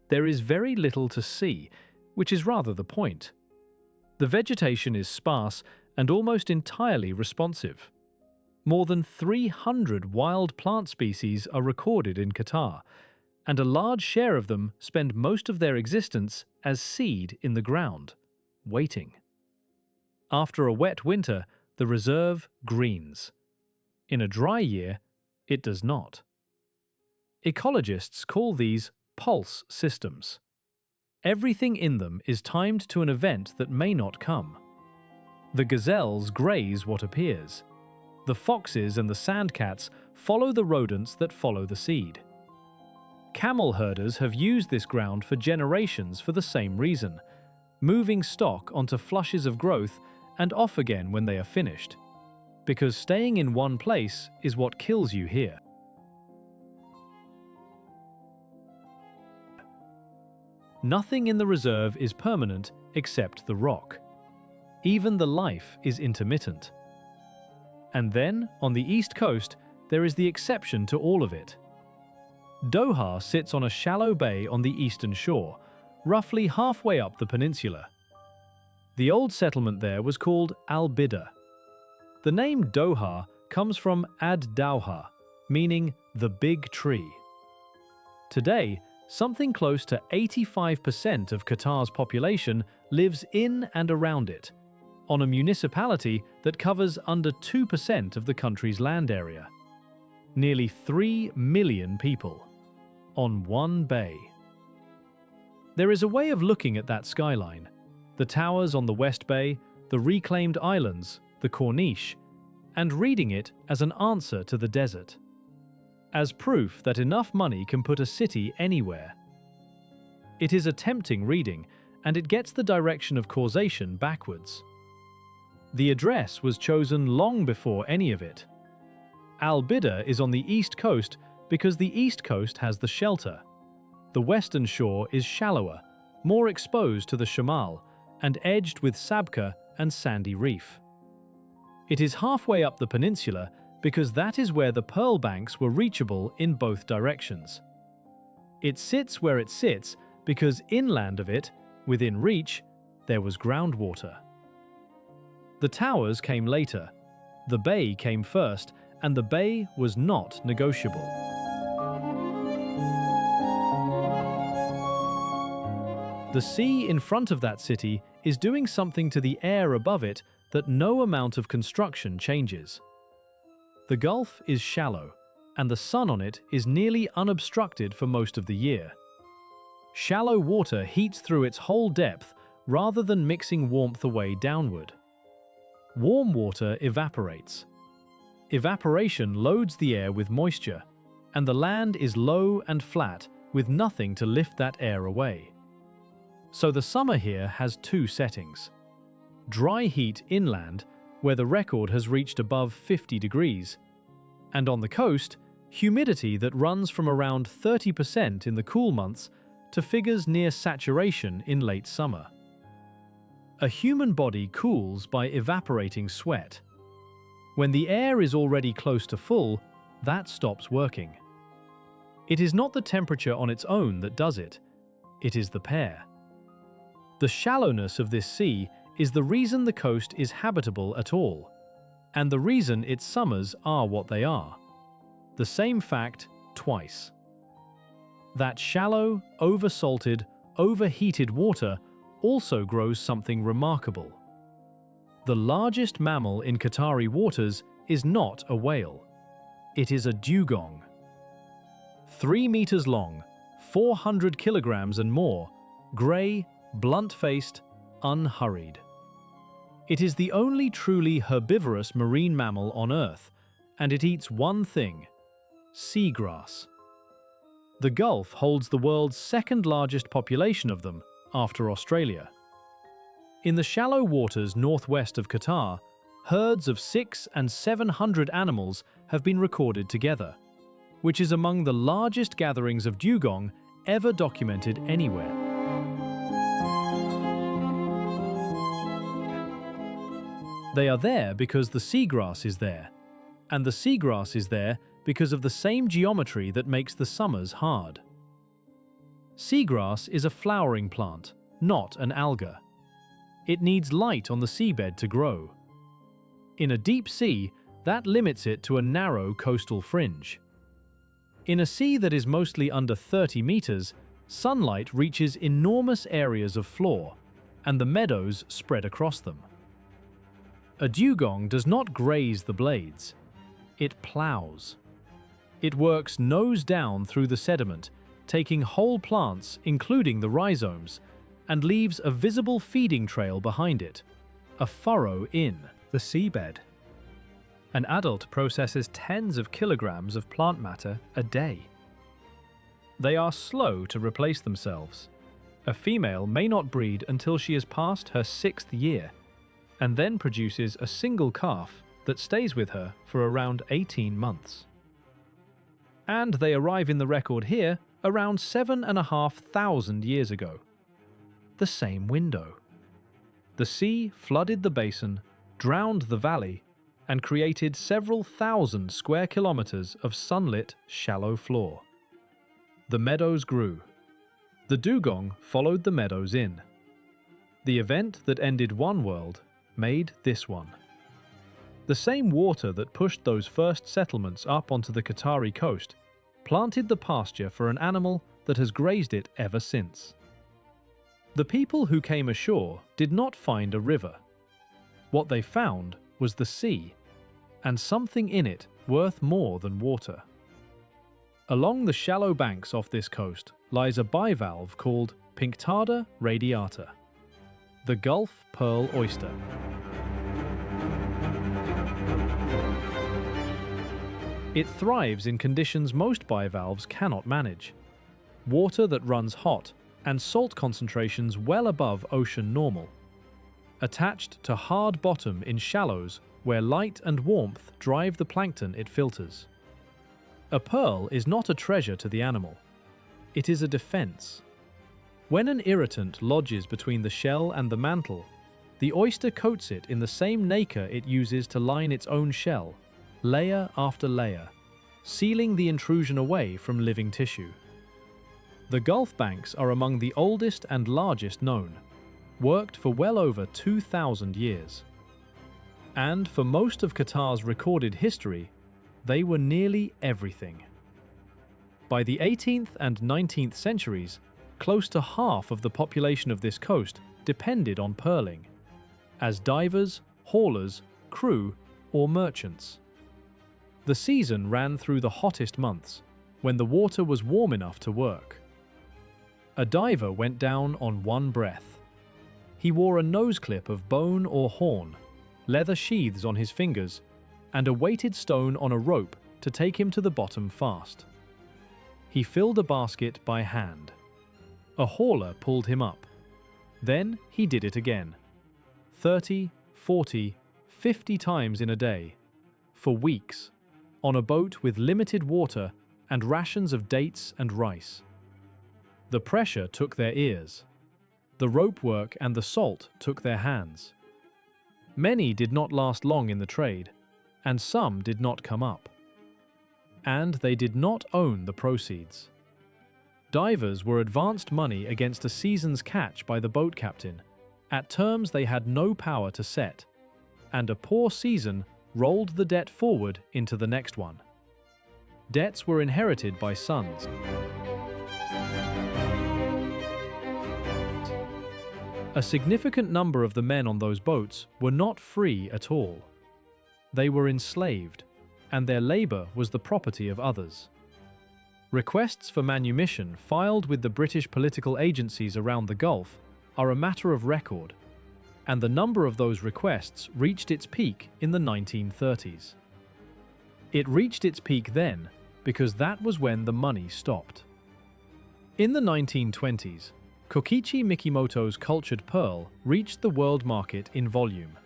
A: There is very little to see, which is rather the point. The vegetation is sparse and almost entirely responsive. More than 300 wild plant species are recorded in Qatar, and a large share of them spend most of their existence as seed in the ground, waiting. After a wet winter, the reserve greens. In a dry year, it does not. Ecologists call these pulse systems. Everything in them is timed to an event that may not come. The gazelles graze what appears. The foxes and the sandcats follow the rodents that follow the seed. Camel herders have used this ground for generations for the same reason, moving stock onto flushes of growth and off again when they are finished, because staying in one place is what kills you here. Nothing in the reserve is permanent except the rock. Even the life is intermittent. And then, on the east coast, there is the exception to all of it. Doha sits on a shallow bay on the eastern shore, roughly halfway up the peninsula. The old settlement there was called Al-Bida. The name Doha comes from ad-Dawha, meaning the big tree. Today, something close to 85% of Qatar's population lives in and around it, on a municipality that covers under 2% of the country's land area. Nearly 3 million people, on one bay. There is a way of looking at that skyline. The towers on the West Bay, the reclaimed islands, the Corniche, and reading it as an answer to the desert. As proof that enough money can put a city anywhere. It is a tempting reading, and it gets the direction of causation backwards. The address was chosen long before any of it. Al-Bida is on the east coast because the east coast has the shelter. The western shore is shallower, more exposed to the shamal, and edged with sabkha and sandy reef. It is halfway up the peninsula because that is where the pearl banks were reachable in both directions. It sits where it sits because inland of it, within reach, there was groundwater. The towers came later, the bay came first, and the bay was not negotiable. The sea in front of that city is doing something to the air above it that no amount of construction changes. The Gulf is shallow, and the sun on it is nearly unobstructed for most of the year. Shallow water heats through its whole depth rather than mixing warmth away downward. Warm water evaporates. Evaporation loads the air with moisture, and the land is low and flat with nothing to lift that air away. So the summer here has two settings. Dry heat inland, where the record has reached above 50 degrees, and on the coast, humidity that runs from around 30% in the cool months to figures near saturation in late summer. A human body cools by evaporating sweat. When the air is already close to full, that stops working. It is not the temperature on its own that does it, it is the pair. The shallowness of this sea is the reason the coast is habitable at all, and the reason its summers are what they are. The same fact twice. That shallow, oversalted, overheated water also grows something remarkable. The largest mammal in Qatari waters is not a whale. It is a dugong. 3 meters long, 400 kilograms and more, grey, blunt-faced, unhurried. It is the only truly herbivorous marine mammal on Earth, and it eats one thing: seagrass. The Gulf holds the world's second largest population of them, after Australia. In the shallow waters northwest of Qatar, herds of 600 and 700 animals have been recorded together, which is among the largest gatherings of dugong ever documented anywhere. They are there because the seagrass is there, and the seagrass is there because of the same geometry that makes the summers hard. Seagrass is a flowering plant, not an alga. It needs light on the seabed to grow. In a deep sea, that limits it to a narrow coastal fringe. In a sea that is mostly under 30 meters, sunlight reaches enormous areas of floor, and the meadows spread across them. A dugong does not graze the blades. It plows. It works nose down through the sediment, taking whole plants, including the rhizomes, and leaves a visible feeding trail behind it, a furrow in the seabed. An adult processes tens of kilograms of plant matter a day. They are slow to replace themselves. A female may not breed until she has passed her 6th year, and then produces a single calf that stays with her for around 18 months. And they arrive in the record here around 7,500 years ago. The same window. The sea flooded the basin, drowned the valley, and created several thousand square kilometers of sunlit, shallow floor. The meadows grew. The dugong followed the meadows in. The event that ended one world made this one. The same water that pushed those first settlements up onto the Qatari coast planted the pasture for an animal that has grazed it ever since. The people who came ashore did not find a river. What they found was the sea, and something in it worth more than water. Along the shallow banks off this coast lies a bivalve called Pinctada radiata, the Gulf pearl oyster. It thrives in conditions most bivalves cannot manage. Water that runs hot and salt concentrations well above ocean normal. Attached to hard bottom in shallows where light and warmth drive the plankton it filters. A pearl is not a treasure to the animal. It is a defense. When an irritant lodges between the shell and the mantle, the oyster coats it in the same nacre it uses to line its own shell, layer after layer, sealing the intrusion away from living tissue. The Gulf banks are among the oldest and largest known, worked for well over 2,000 years. And for most of Qatar's recorded history, they were nearly everything. By the 18th and 19th centuries, close to half of the population of this coast depended on pearling, as divers, haulers, crew, or merchants. The season ran through the hottest months, when the water was warm enough to work. A diver went down on one breath. He wore a nose clip of bone or horn, leather sheaths on his fingers, and a weighted stone on a rope to take him to the bottom fast. He filled a basket by hand. A hauler pulled him up. Then he did it again. 30, 40, 50 times in a day, for weeks, on a boat with limited water and rations of dates and rice. The pressure took their ears. The rope work and the salt took their hands. Many did not last long in the trade, and some did not come up. And they did not own the proceeds. Divers were advanced money against a season's catch by the boat captain, at terms they had no power to set, and a poor season rolled the debt forward into the next one. Debts were inherited by sons. A significant number of the men on those boats were not free at all. They were enslaved, and their labor was the property of others. Requests for manumission filed with the British political agencies around the Gulf are a matter of record, and the number of those requests reached its peak in the 1930s. It reached its peak then because that was when the money stopped. In the 1920s, Kokichi Mikimoto's cultured pearl reached the world market in volume.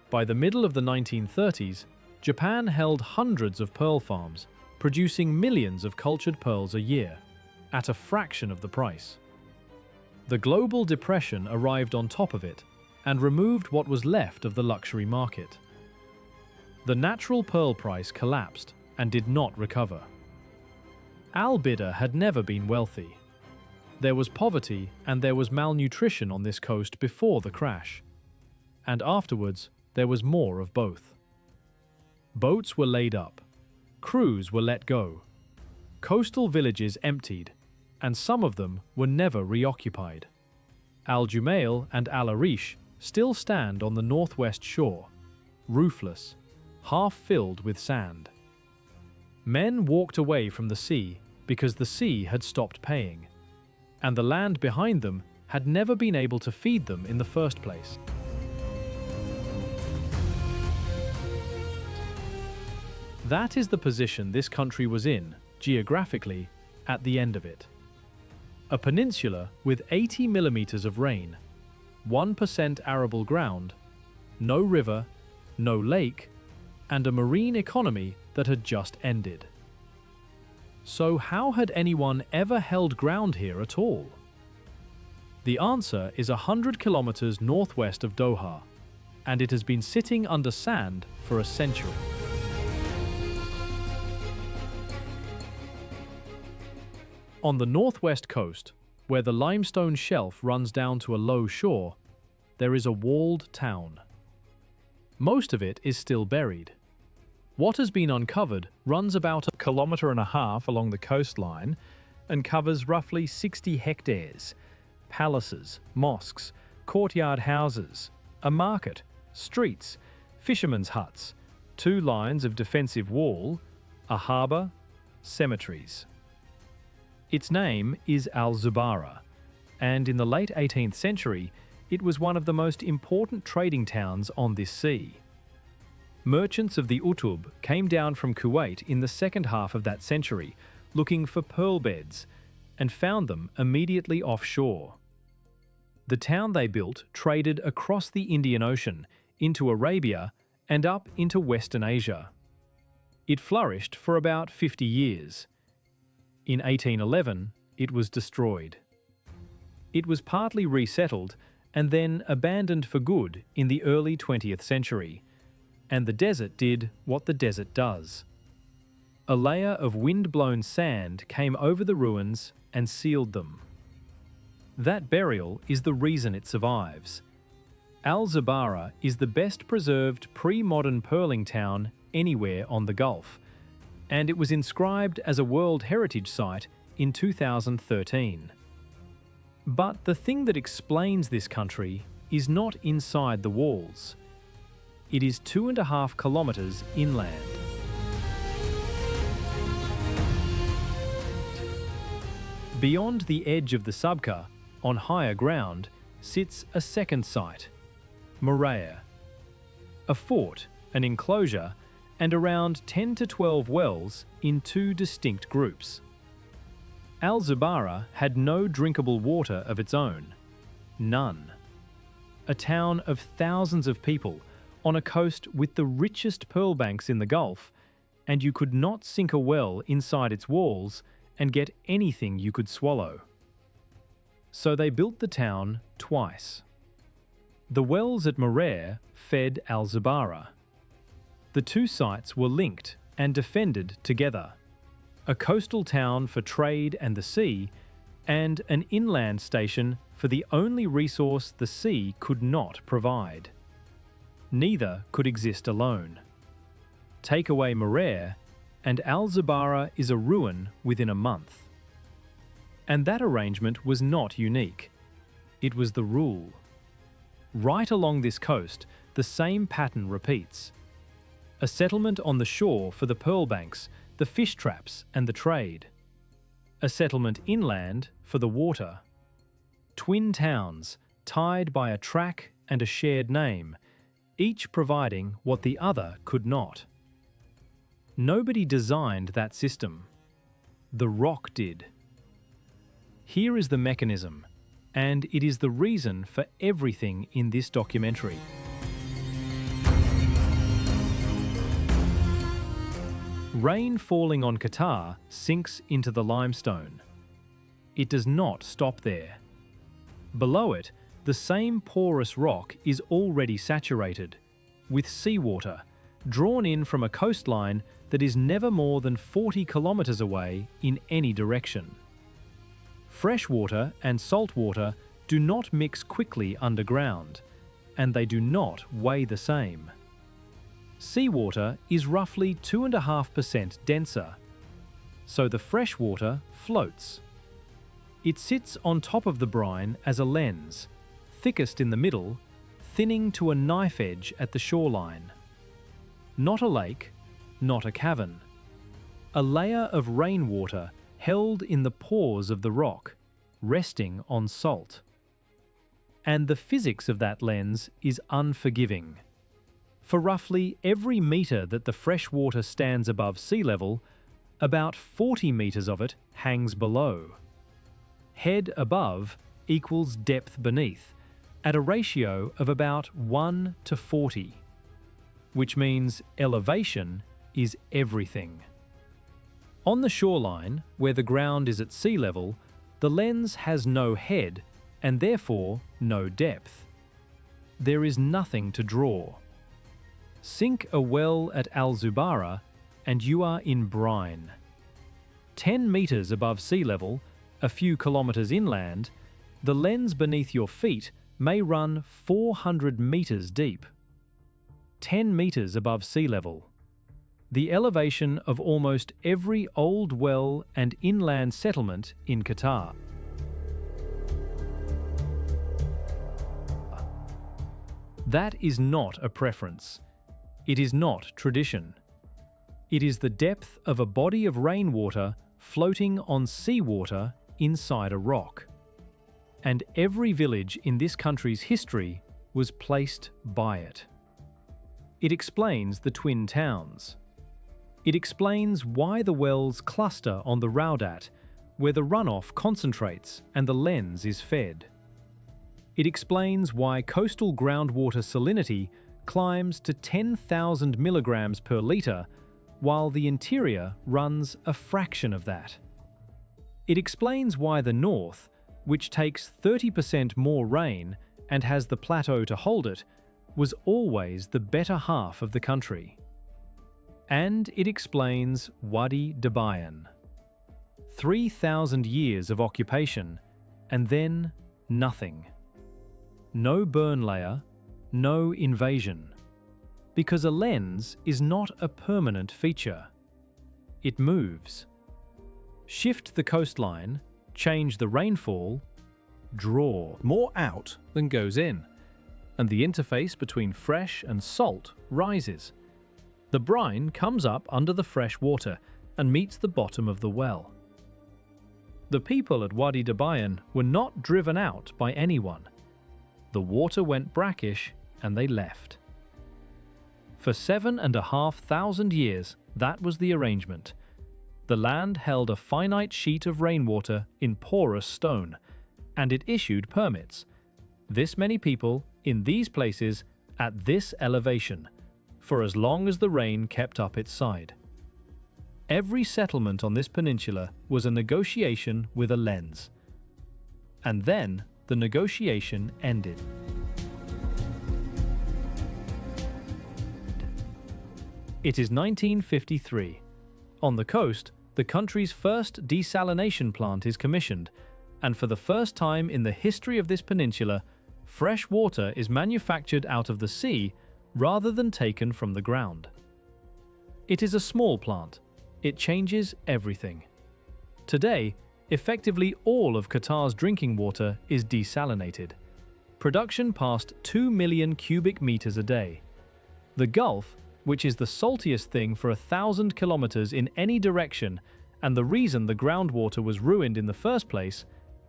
A: By the middle of the 1930s, Japan held hundreds of pearl farms, producing millions of cultured pearls a year, at a fraction of the price. The global depression arrived on top of it, and removed what was left of the luxury market. The natural pearl price collapsed and did not recover. Al-Bidr had never been wealthy. There was poverty and there was malnutrition on this coast before the crash. And afterwards, there was more of both. Boats were laid up. Crews were let go. Coastal villages emptied, and some of them were never reoccupied. Al-Jumail and Al-Arish still stand on the northwest shore, roofless, half filled with sand. Men walked away from the sea because the sea had stopped paying, and the land behind them had never been able to feed them in the first place. That is the position this country was in, geographically, at the end of it. A peninsula with 80 millimetres of rain, 1% arable ground, no river, no lake, and a marine economy that had just ended. So how had anyone ever held ground here at all? The answer is 100 kilometres northwest of Doha, and it has been sitting under sand for a century. On the northwest coast, where the limestone shelf runs down to a low shore, there is a walled town. Most of it is still buried. What has been uncovered runs about 1.5 kilometres along the coastline and covers roughly 60 hectares. Palaces, mosques, courtyard houses, a market, streets, fishermen's huts, 2 lines of defensive wall, a harbour, cemeteries. Its name is Al-Zubarah, and in the late 18th century, it was one of the most important trading towns on this sea. Merchants of the Utub came down from Kuwait in the second half of that century, looking for pearl beds, and found them immediately offshore. The town they built traded across the Indian Ocean, into Arabia, and up into Western Asia. It flourished for about 50 years. In 1811, it was destroyed. It was partly resettled and then abandoned for good in the early 20th century, and the desert did what the desert does. A layer of wind-blown sand came over the ruins and sealed them. That burial is the reason it survives. Al-Zubarah is the best preserved pre-modern pearling town anywhere on the Gulf, and it was inscribed as a World Heritage Site in 2013. But the thing that explains this country is not inside the walls. It is 2.5 kilometres inland. Beyond the edge of the Subka, on higher ground, sits a second site, Moorea. A fort, an enclosure, and around 10 to 12 wells in 2 distinct groups. Al-Zubarah had no drinkable water of its own. None. A town of thousands of people on a coast with the richest pearl banks in the Gulf, and you could not sink a well inside its walls and get anything you could swallow. So they built the town twice. The wells at Moorea fed Al-Zubarah. The 2 sites were linked and defended together. A coastal town for trade and the sea, and an inland station for the only resource the sea could not provide. Neither could exist alone. Take away Moorea, and Al-Zubarah is a ruin within a month. And that arrangement was not unique. It was the rule. Right along this coast, the same pattern repeats. A settlement on the shore for the pearl banks, the fish traps and the trade. A settlement inland for the water. Twin towns, tied by a track and a shared name, each providing what the other could not. Nobody designed that system. The rock did. Here is the mechanism, and it is the reason for everything in this documentary. Rain falling on Qatar sinks into the limestone. It does not stop there. Below it, The same porous rock is already saturated with seawater, drawn in from a coastline that is never more than 40 kilometers away in any direction. Freshwater and saltwater do not mix quickly underground, and they do not weigh the same. Seawater is roughly 2.5% denser, so the freshwater floats. It sits on top of the brine as a lens, thickest in the middle, thinning to a knife edge at the shoreline. Not a lake, not a cavern. A layer of rainwater held in the pores of the rock, resting on salt. And the physics of that lens is unforgiving. For roughly every metre that the fresh water stands above sea level, about 40 metres of it hangs below. Head above equals depth beneath, at a ratio of about 1 to 40, which means elevation is everything. On the shoreline, where the ground is at sea level, the lens has no head and therefore no depth. There is nothing to draw. Sink a well at Al Zubarah and you are in brine. 10 metres above sea level, a few kilometres inland, the lens beneath your feet may run 400 metres deep. 10 metres above sea level. The elevation of almost every old well and inland settlement in Qatar. That is not a preference. It is not tradition. It is the depth of a body of rainwater floating on seawater inside a rock. And every village in this country's history was placed by it. It explains the twin towns. It explains why the wells cluster on the Raudat, where the runoff concentrates and the lens is fed. It explains why coastal groundwater salinity climbs to 10,000 milligrams per litre, while the interior runs a fraction of that. It explains why the north, which takes 30% more rain and has the plateau to hold it, was always the better half of the country. And it explains Wadi Dabayan. 3,000 years of occupation, and then nothing. No burn layer, no invasion. Because a lens is not a permanent feature. It moves. Shift the coastline, change the rainfall, draw more out than goes in, and the interface between fresh and salt rises. The brine comes up under the fresh water and meets the bottom of the well. The people at Wadi Dabayan were not driven out by anyone. The water went brackish and they left. For 7,500 years, that was the arrangement. The land held a finite sheet of rainwater in porous stone, and it issued permits. This many people, in these places, at this elevation, for as long as the rain kept up its side. Every settlement on this peninsula was a negotiation with a lens. And then the negotiation ended. It is 1953. On the coast, the country's first desalination plant is commissioned, and for the first time in the history of this peninsula, fresh water is manufactured out of the sea rather than taken from the ground. It is a small plant. It changes everything. Today, effectively all of Qatar's drinking water is desalinated. Production passed 2 million cubic meters a day. The Gulf, which is the saltiest thing for 1,000 kilometers in any direction and the reason the groundwater was ruined in the first place,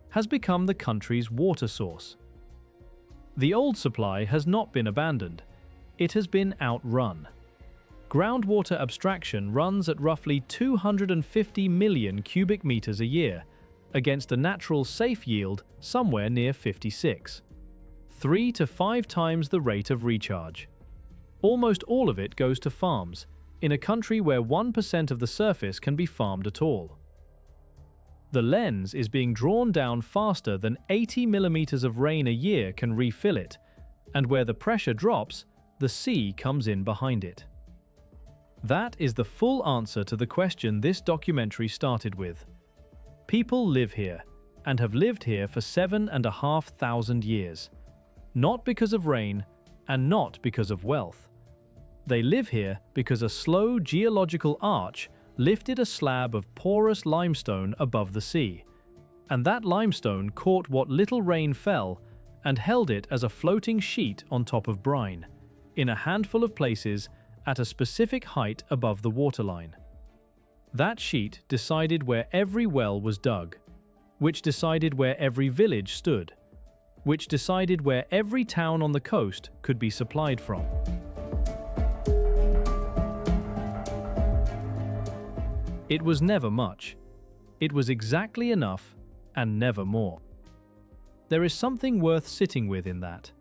A: has become the country's water source. The old supply has not been abandoned. It has been outrun. Groundwater abstraction runs at roughly 250 million cubic meters a year, against a natural safe yield somewhere near 56. 3 to 5 times the rate of recharge. Almost all of it goes to farms, in a country where 1% of the surface can be farmed at all. The lens is being drawn down faster than 80 millimeters of rain a year can refill it, and where the pressure drops, the sea comes in behind it. That is the full answer to the question this documentary started with. People live here, and have lived here for 7,500 years. Not because of rain, and not because of wealth. They live here because a slow geological arch lifted a slab of porous limestone above the sea, and that limestone caught what little rain fell and held it as a floating sheet on top of brine, in a handful of places at a specific height above the waterline. That sheet decided where every well was dug, which decided where every village stood, which decided where every town on the coast could be supplied from. It was never much. It was exactly enough and never more. There is something worth sitting with in that.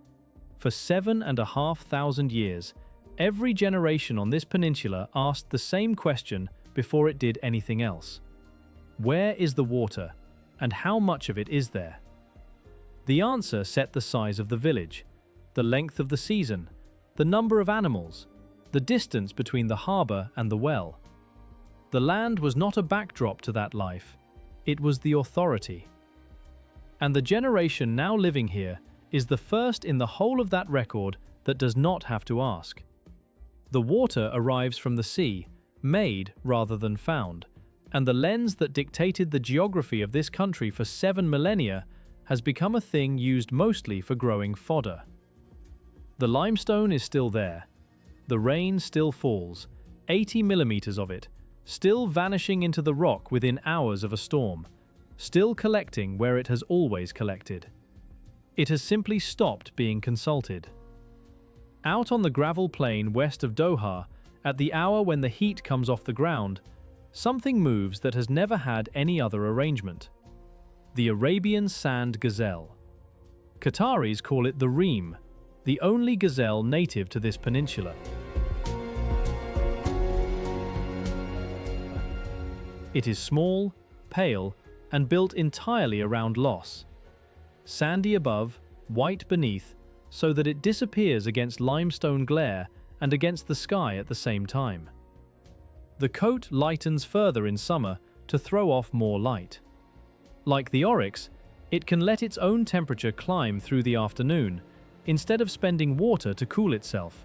A: For 7,500 years, every generation on this peninsula asked the same question before it did anything else. Where is the water, and how much of it is there? The answer set the size of the village, the length of the season, the number of animals, the distance between the harbour and the well. The land was not a backdrop to that life, it was the authority. And the generation now living here is the first in the whole of that record that does not have to ask. The water arrives from the sea, made rather than found, and the lens that dictated the geography of this country for 7 millennia has become a thing used mostly for growing fodder. The limestone is still there. The rain still falls, 80 millimeters of it, still vanishing into the rock within hours of a storm, still collecting where it has always collected. It has simply stopped being consulted. Out on the gravel plain west of Doha, at the hour when the heat comes off the ground, something moves that has never had any other arrangement. The Arabian sand gazelle. Qataris call it the reem, the only gazelle native to this peninsula. It is small, pale, and built entirely around loss. Sandy above, white beneath, so that it disappears against limestone glare and against the sky at the same time. The coat lightens further in summer to throw off more light. Like the oryx, it can let its own temperature climb through the afternoon, instead of spending water to cool itself,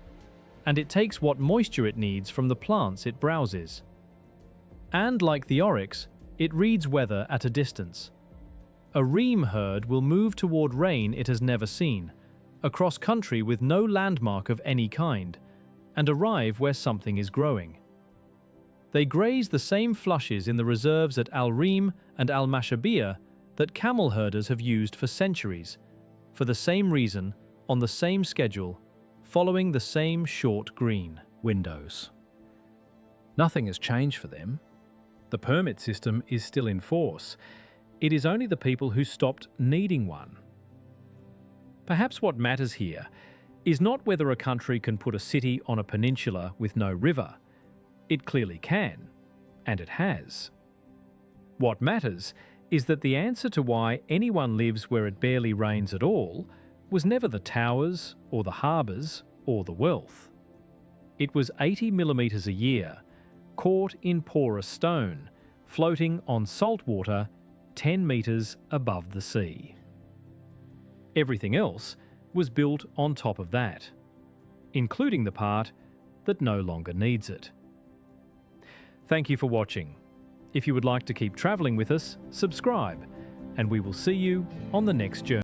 A: and it takes what moisture it needs from the plants it browses. And like the oryx, it reads weather at a distance. A reem herd will move toward rain it has never seen, across country with no landmark of any kind, and arrive where something is growing. They graze the same flushes in the reserves at Al Reem and Al Mashabiyah that camel herders have used for centuries, for the same reason, on the same schedule, following the same short green windows. Nothing has changed for them. The permit system is still in force. It is only the people who stopped needing one. Perhaps what matters here is not whether a country can put a city on a peninsula with no river. It clearly can, and it has. What matters is that the answer to why anyone lives where it barely rains at all was never the towers, or the harbours, or the wealth. It was 80 millimetres a year, caught in porous stone, floating on salt water 10 metres above the sea. Everything else was built on top of that, including the part that no longer needs it. Thank you for watching. If you would like to keep travelling with us, subscribe, and we will see you on the next journey.